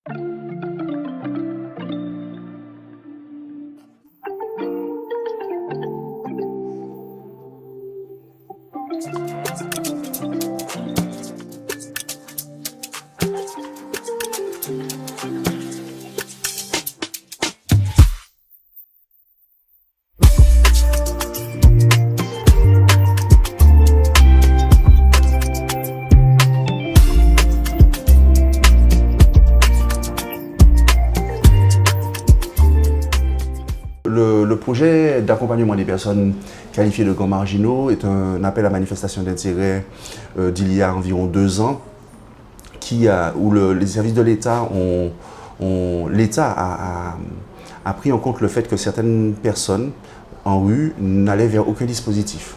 Le projet d'accompagnement des personnes qualifiées de grands marginaux est un appel à manifestation d'intérêt d'il y a environ 2 ans où les services de l'État a pris en compte le fait que certaines personnes en rue n'allaient vers aucun dispositif.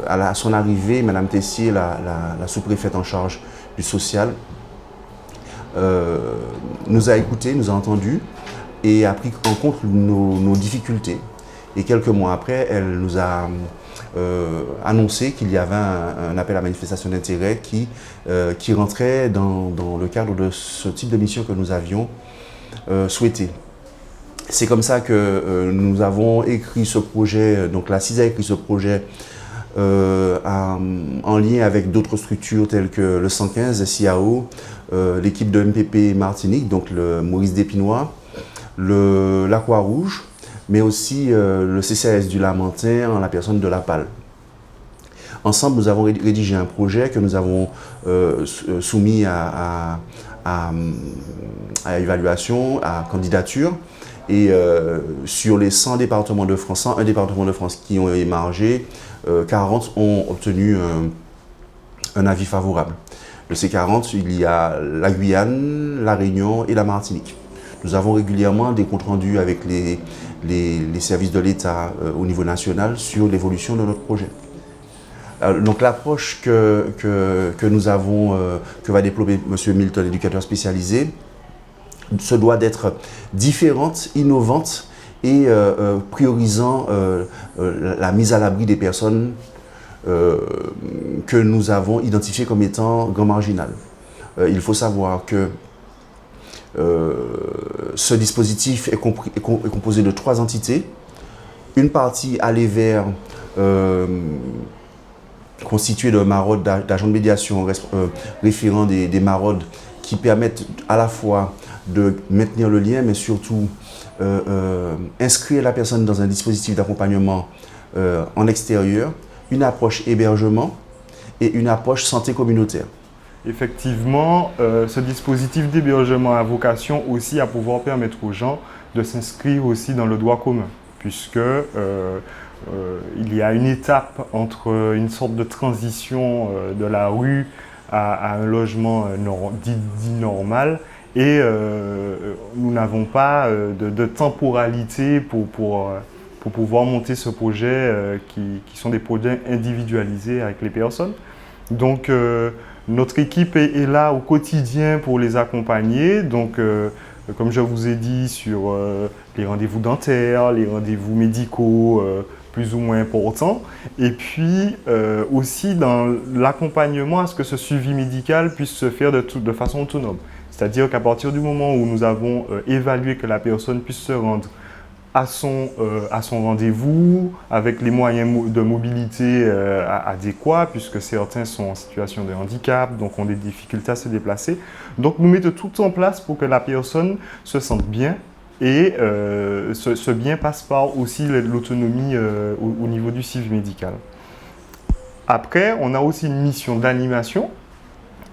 À son arrivée, Mme Tessier, la sous-préfète en charge du social, nous a écoutés, nous a entendus et a pris en compte nos difficultés. Et quelques mois après, elle nous a annoncé qu'il y avait un appel à manifestation d'intérêt qui rentrait dans le cadre de ce type de mission que nous avions souhaité. C'est comme ça que nous avons écrit ce projet, donc la CISA a écrit ce projet en lien avec d'autres structures telles que le 115, le CIAO, l'équipe de MPP Martinique, donc le Maurice Despinois, la Croix-Rouge, mais aussi le CCAS du Lamentin en la personne de la PAL. Ensemble, nous avons rédigé un projet que nous avons soumis à évaluation, à candidature. Et sur les 100 départements de France, 101 départements de France qui ont émargé, 40 ont obtenu un avis favorable. De ces 40, il y a la Guyane, la Réunion et la Martinique. Nous avons régulièrement des comptes rendus avec les services de l'État au niveau national sur l'évolution de notre projet. Donc l'approche que nous avons, que va déployer M. Milton, éducateur spécialisé, se doit d'être différente, innovante et priorisant la mise à l'abri des personnes que nous avons identifiées comme étant grand marginales. Il faut savoir que ce dispositif est composé de 3 entités. Une partie allée vers constituée de maraudes, d'agents de médiation référents des maraudes qui permettent à la fois de maintenir le lien, mais surtout inscrire la personne dans un dispositif d'accompagnement en extérieur, une approche hébergement et une approche santé communautaire. Effectivement, ce dispositif d'hébergement a vocation aussi à pouvoir permettre aux gens de s'inscrire aussi dans le droit commun, puisque il y a une étape entre une sorte de transition de la rue à un logement dit normal, et nous n'avons pas de temporalité pour pouvoir monter ce projet qui sont des projets individualisés avec les personnes. Donc notre équipe est là au quotidien pour les accompagner. Donc comme je vous ai dit, sur les rendez-vous dentaires, les rendez-vous médicaux plus ou moins importants, et puis aussi dans l'accompagnement à ce que ce suivi médical puisse se faire de façon autonome. C'est-à-dire qu'à partir du moment où nous avons évalué que la personne puisse se rendre à son rendez-vous avec les moyens de mobilité adéquats, puisque certains sont en situation de handicap, donc ont des difficultés à se déplacer. Donc nous mettons tout en place pour que la personne se sente bien, et ce bien passe par aussi l'autonomie au niveau du suivi médical. Après, on a aussi une mission d'animation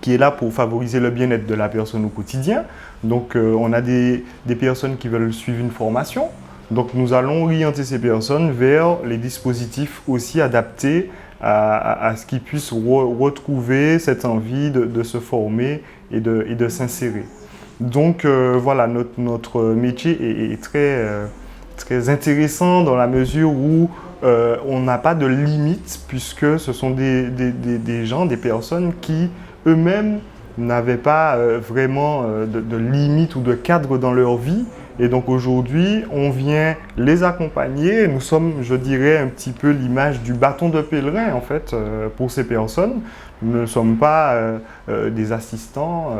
qui est là pour favoriser le bien-être de la personne au quotidien. Donc on a des personnes qui veulent suivre une formation. Donc nous allons orienter ces personnes vers les dispositifs aussi adaptés à ce qu'ils puissent retrouver cette envie de se former et de s'insérer. Donc voilà, notre métier est très intéressant dans la mesure où on n'a pas de limite, puisque ce sont des gens, des personnes qui eux-mêmes n'avaient pas vraiment de limite ou de cadre dans leur vie. Et donc aujourd'hui, on vient les accompagner. Nous sommes, je dirais, un petit peu l'image du bâton de pèlerin en fait pour ces personnes. Nous ne sommes pas des assistants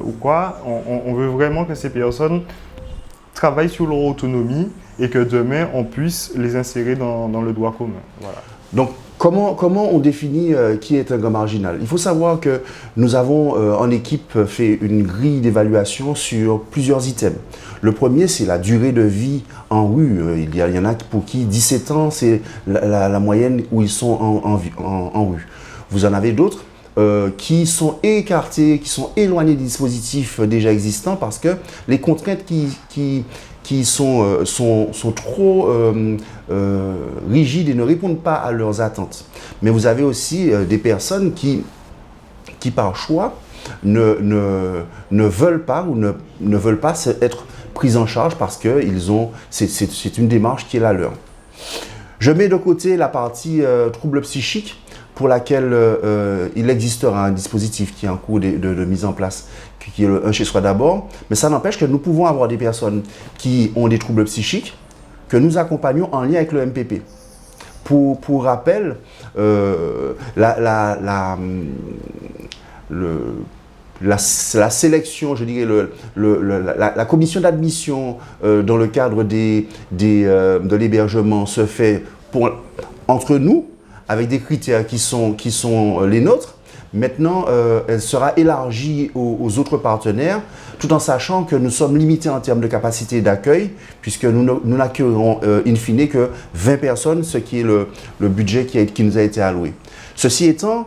ou quoi. On veut vraiment que ces personnes travaillent sur leur autonomie et que demain, on puisse les insérer dans le droit commun. Voilà. Donc, comment on définit qui est un grand marginal? Il faut savoir que nous avons en équipe fait une grille d'évaluation sur plusieurs items. Le premier, c'est la durée de vie en rue. Il y en a pour qui 17 ans, c'est la moyenne où ils sont en rue. Vous en avez d'autres qui sont écartés, qui sont éloignés des dispositifs déjà existants parce que les contraintes qui sont trop rigides et ne répondent pas à leurs attentes. Mais vous avez aussi des personnes qui par choix, ne veulent pas ou ne veulent pas être prises en charge parce que c'est une démarche qui est la leur. Je mets de côté la partie troubles psychiques pour laquelle il existera un dispositif qui est en cours de mise en place, qui est un chez soi d'abord, mais ça n'empêche que nous pouvons avoir des personnes qui ont des troubles psychiques que nous accompagnons en lien avec le MPP. Pour rappel, la sélection, je dirais, la commission d'admission dans le cadre de l'hébergement se fait entre nous, avec des critères qui sont les nôtres. Maintenant, elle sera élargie aux autres partenaires, tout en sachant que nous sommes limités en termes de capacité d'accueil, puisque nous n'accueillerons in fine que 20 personnes, ce qui est le budget qui nous a été alloué. Ceci étant,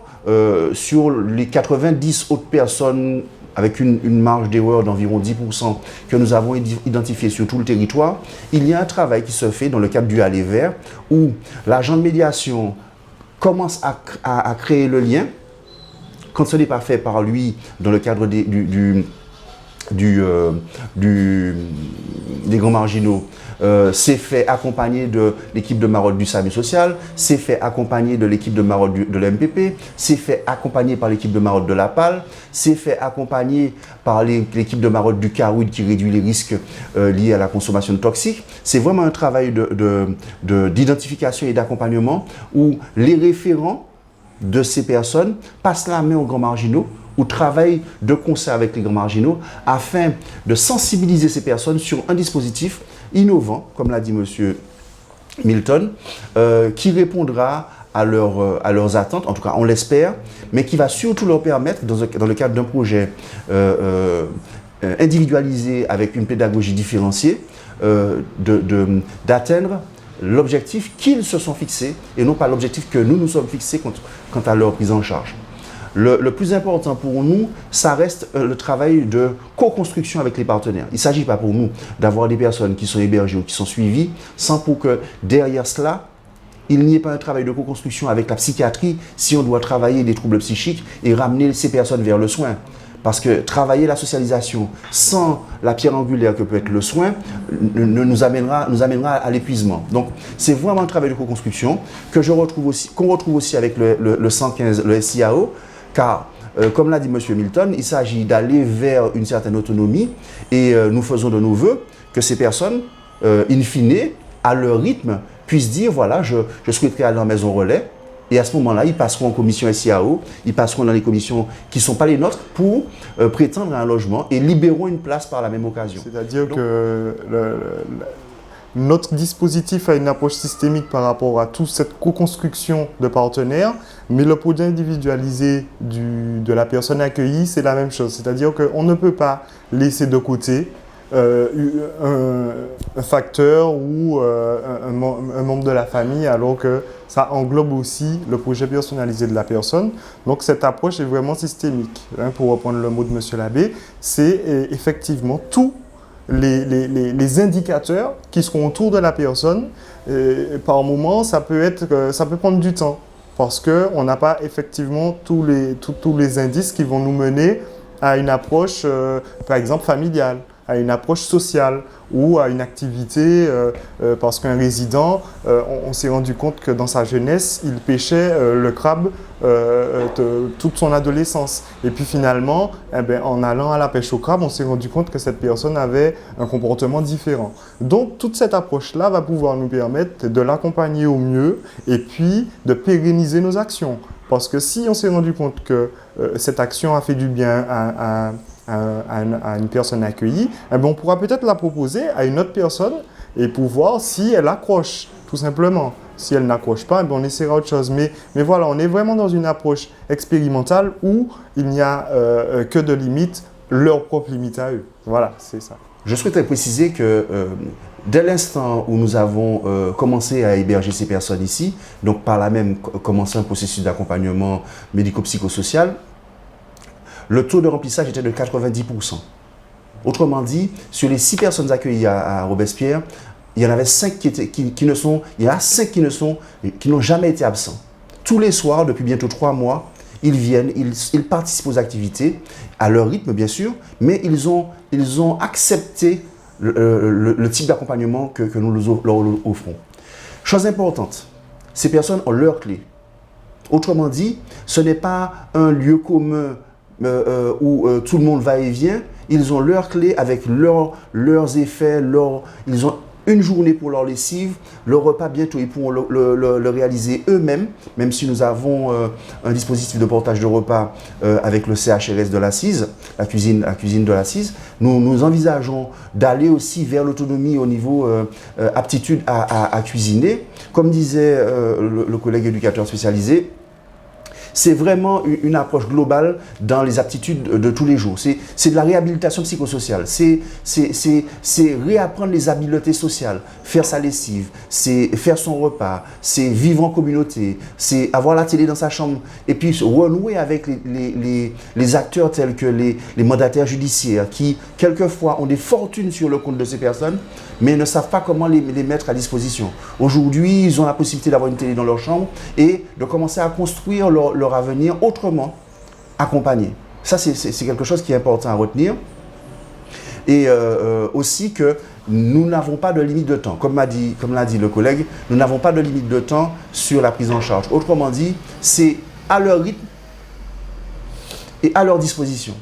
sur les 90 autres personnes, avec une marge d'erreur d'environ 10% que nous avons identifié sur tout le territoire, il y a un travail qui se fait dans le cadre du Aller Vers, où l'agent de médiation commence à créer le lien. Quand ce n'est pas fait par lui dans le cadre des grands marginaux, c'est fait accompagné de l'équipe de Marotte du SAMU social, c'est fait accompagné de l'équipe de Marotte de l'MPP, c'est fait accompagné par l'équipe de Marotte de la PAL, c'est fait accompagné par l'équipe de Marotte du CARUD qui réduit les risques liés à la consommation de toxiques. C'est vraiment un travail d'identification et d'accompagnement où les référents de ces personnes passent la main aux grands marginaux ou travaillent de concert avec les grands marginaux afin de sensibiliser ces personnes sur un dispositif innovant, comme l'a dit M. Milton, qui répondra à leurs attentes, en tout cas on l'espère, mais qui va surtout leur permettre, dans le cadre d'un projet individualisé avec une pédagogie différenciée, d'atteindre l'objectif qu'ils se sont fixés et non pas l'objectif que nous nous sommes fixés quant à leur prise en charge. Le plus important pour nous, ça reste le travail de co-construction avec les partenaires. Il ne s'agit pas pour nous d'avoir des personnes qui sont hébergées ou qui sont suivies sans pour que derrière cela, il n'y ait pas un travail de co-construction avec la psychiatrie si on doit travailler des troubles psychiques et ramener ces personnes vers le soin. Parce que travailler la socialisation sans la pierre angulaire que peut être le soin nous amènera à l'épuisement. Donc, c'est vraiment un travail de co-construction qu'on retrouve aussi avec le 115, le SIAO, car, comme l'a dit M. Milton, il s'agit d'aller vers une certaine autonomie et nous faisons de nos voeux que ces personnes, in fine, à leur rythme, puissent dire, voilà, je souhaiterais aller en maison relais. Et à ce moment-là, ils passeront en commission SIAO, ils passeront dans les commissions qui ne sont pas les nôtres pour prétendre à un logement et libéreront une place par la même occasion. C'est-à-dire que notre dispositif a une approche systémique par rapport à toute cette co-construction de partenaires, mais le projet individualisé de la personne accueillie, c'est la même chose. C'est-à-dire qu'on ne peut pas laisser de côté un facteur ou un membre de la famille alors que ça englobe aussi le projet personnalisé de la personne. Donc cette approche est vraiment systémique. Pour reprendre le mot de M. Labbé, c'est effectivement tous les indicateurs qui seront autour de la personne. Par moment, ça peut prendre du temps parce qu'on n'a pas effectivement tous les indices qui vont nous mener à une approche, par exemple, familiale, à une approche sociale ou à une activité, parce qu'un résident, on s'est rendu compte que dans sa jeunesse, il pêchait le crabe toute son adolescence. Et puis finalement, en allant à la pêche au crabe, on s'est rendu compte que cette personne avait un comportement différent. Donc toute cette approche-là va pouvoir nous permettre de l'accompagner au mieux et puis de pérenniser nos actions. Parce que si on s'est rendu compte que cette action a fait du bien à une personne accueillie, eh bien, on pourra peut-être la proposer à une autre personne et pour voir si elle accroche, tout simplement. Si elle n'accroche pas, eh bien, on essaiera autre chose. Mais voilà, on est vraiment dans une approche expérimentale où il n'y a que de limites, leurs propres limites à eux. Voilà, c'est ça. Je souhaiterais préciser que dès l'instant où nous avons commencé à héberger ces personnes ici, donc par là même commencé un processus d'accompagnement médico-psychosocial, le taux de remplissage était de 90%. Autrement dit, sur les 6 personnes accueillies à Robespierre, il y en avait 5 qui n'ont jamais été absents. Tous les soirs, depuis bientôt 3 mois, ils viennent, ils participent aux activités, à leur rythme bien sûr, mais ils ont accepté le type d'accompagnement que nous leur offrons. Chose importante, ces personnes ont leur clé. Autrement dit, ce n'est pas un lieu commun où tout le monde va et vient. Ils ont leur clé avec leurs effets, ils ont une journée pour leur lessive, le repas bientôt, ils pourront le réaliser eux-mêmes, même si nous avons un dispositif de portage de repas avec le CHRS de l'Assise, la cuisine de l'Assise. Nous envisageons d'aller aussi vers l'autonomie au niveau aptitude à cuisiner. Comme disait le collègue éducateur spécialisé, c'est vraiment une approche globale dans les aptitudes de tous les jours. C'est de la réhabilitation psychosociale, c'est réapprendre les habiletés sociales, faire sa lessive, c'est faire son repas, c'est vivre en communauté, c'est avoir la télé dans sa chambre et puis renouer avec les acteurs tels que les mandataires judiciaires qui, quelquefois, ont des fortunes sur le compte de ces personnes, mais ne savent pas comment les mettre à disposition. Aujourd'hui, ils ont la possibilité d'avoir une télé dans leur chambre et de commencer à construire leur avenir autrement, accompagné. Ça, c'est quelque chose qui est important à retenir. Et aussi que nous n'avons pas de limite de temps. Comme l'a dit le collègue, nous n'avons pas de limite de temps sur la prise en charge. Autrement dit, c'est à leur rythme et à leur disposition.